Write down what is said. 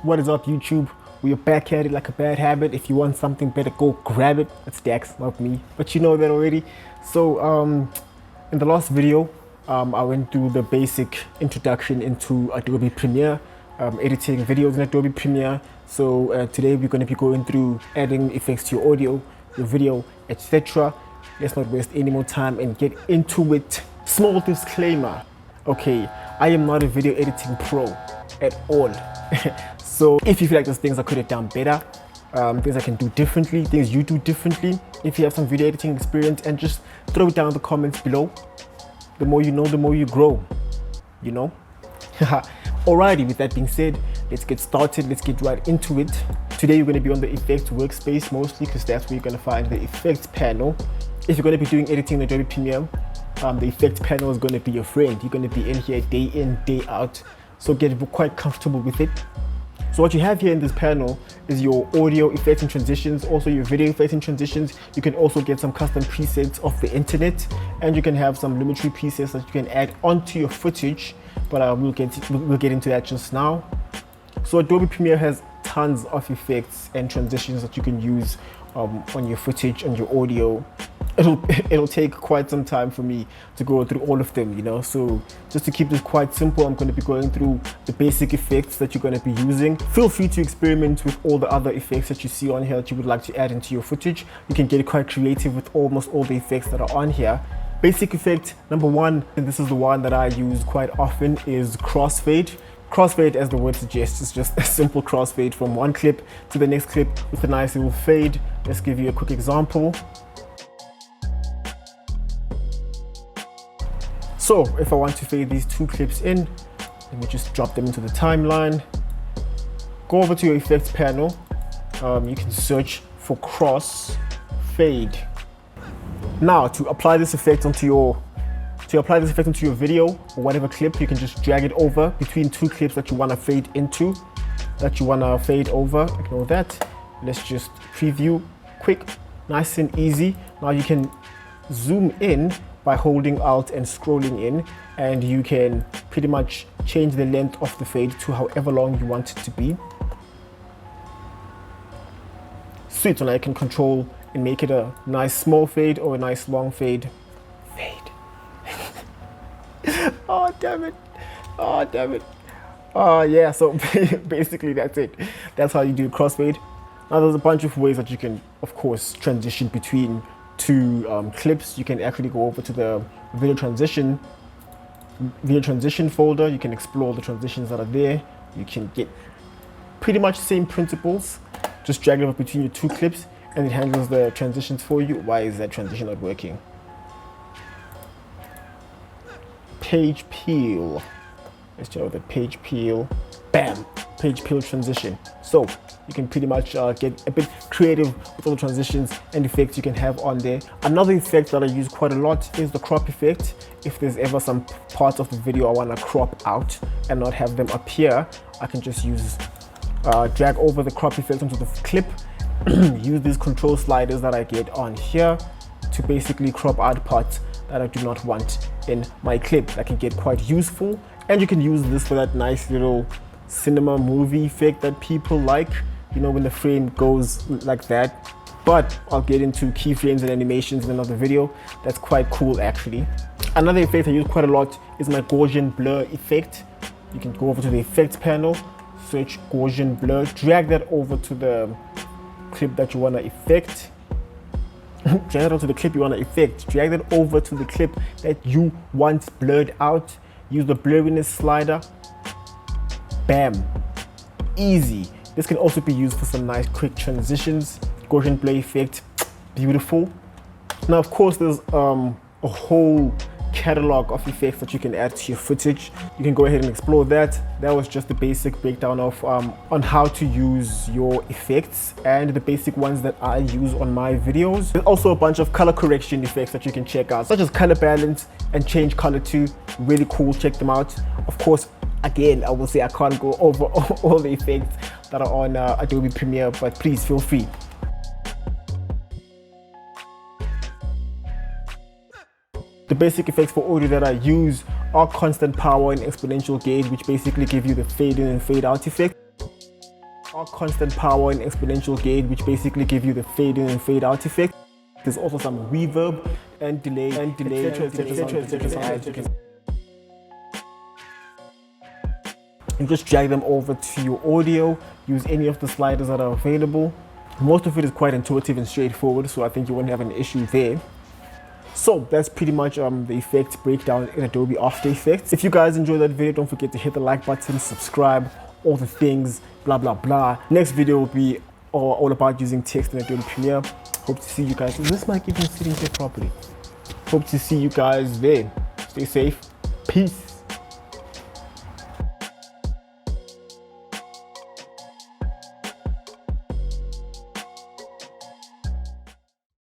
What is up, YouTube? We're back at it like a bad habit. If you want something better, go grab it. It's Dax, not me, but you know that already. So in the last video, I went through the basic introduction into Adobe Premiere, editing videos in Adobe Premiere. So today we're going to be going through adding effects to your audio, your video, etc. Let's not waste any more time and get into it. Small disclaimer, okay, I am not a video editing pro at all. So if you feel like there's things I could have done better, things I can do differently, things you do differently, if you have some video editing experience, and just throw it down in the comments below. The more you know, the more you grow, you know. Alrighty, with that being said, let's get started. Let's get right into it. Today you're going to be on the effects workspace mostly, because that's where you're going to find the effects panel. If you're going to be doing editing in Adobe Premiere, the effects panel is going to be your friend. You're going to be in here day in, day out, so get quite comfortable with it. So what you have here in this panel is your audio effects and transitions, also your video effects and transitions. You can also get some custom presets off the internet, and you can have some limitary presets that you can add onto your footage, but we'll get into that just now. So Adobe Premiere has tons of effects and transitions that you can use on your footage and your audio. It'll take quite some time for me to go through all of them, you know. So just to keep this quite simple, I'm going to be going through the basic effects that you're going to be using. Feel free to experiment with all the other effects that you see on here that you would like to add into your footage. You can get quite creative with almost all the effects that are on here. Basic effect number one, and this is the one that I use quite often, is Crossfade. Crossfade, as the word suggests, is just a simple crossfade from one clip to the next clip with a nice little fade. Let's give you a quick example. So if I want to fade these two clips in, let me just drop them into the timeline. Go over to your effects panel. You can search for Crossfade. Now to apply this effect onto your video or whatever clip, you can just drag it over between two clips that you want to fade into, over. Ignore that. Let's just preview quick, nice and easy. Now you can zoom in by holding Alt and scrolling in, and you can pretty much change the length of the fade to however long you want it to be. Sweet. So now you can control and make it a nice small fade or a nice long fade. Oh damn it, oh damn it. Yeah, so basically that's it. That's how you do crossfade. Now there's a bunch of ways that you can, of course, transition between two clips. You can actually go over to the video transition folder. You can explore the transitions that are there. You can get pretty much the same principles. Just drag it over between your two clips and it handles the transitions for you. Why is that transition not working? Page peel. Let's check out the page peel. Bam! Page peel transition. So you can pretty much get a bit creative with all the transitions and effects you can have on there. Another effect that I use quite a lot is the crop effect. If there's ever some parts of the video I want to crop out and not have them appear, I can just use drag over the crop effect onto the clip. Use these control sliders that I get on here to basically crop out parts that I do not want in my clip. That can get quite useful, and you can use this for that nice little cinema movie effect that people like, you know, when the frame goes like that. But I'll get into keyframes and animations in another video. That's quite cool actually. Another effect I use quite a lot is my Gaussian blur effect. You can go over to the effects panel, search Gaussian blur, drag that over to the clip that you want to effect. Drag that onto the clip you want to effect. Drag that over to the clip that you want blurred out. Use the blurriness slider. Bam, easy. This can also be used for some nice quick transitions. Gaussian blur effect, beautiful. Now of course there's a whole catalog of effects that you can add to your footage. You can go ahead and explore that. That was just the basic breakdown of on how to use your effects and the basic ones that I use on my videos. There's also a bunch of color correction effects that you can check out, such as color balance and change color to. Really cool, check them out. Of course, again, I will say I can't go over all the effects that are on Adobe Premiere, but please feel free. The basic effects for audio that I use are constant power and exponential gain, which basically give you the fade in and fade out effect. Our constant power and exponential gain, which basically give you the fade in and fade out effect. There's also some reverb and delay, etc. And just drag them over to your audio. Use any of the sliders that are available. Most of it is quite intuitive and straightforward, so I think you won't have an issue there. So that's pretty much the effects breakdown in Adobe After Effects. If you guys enjoyed that video, don't forget to hit the like button, subscribe, all the things, blah blah blah. Next video will be all about using text in Adobe Premiere. Hope to see you guys. Is this mic even sitting here properly? Hope to see you guys there. Stay safe. Peace.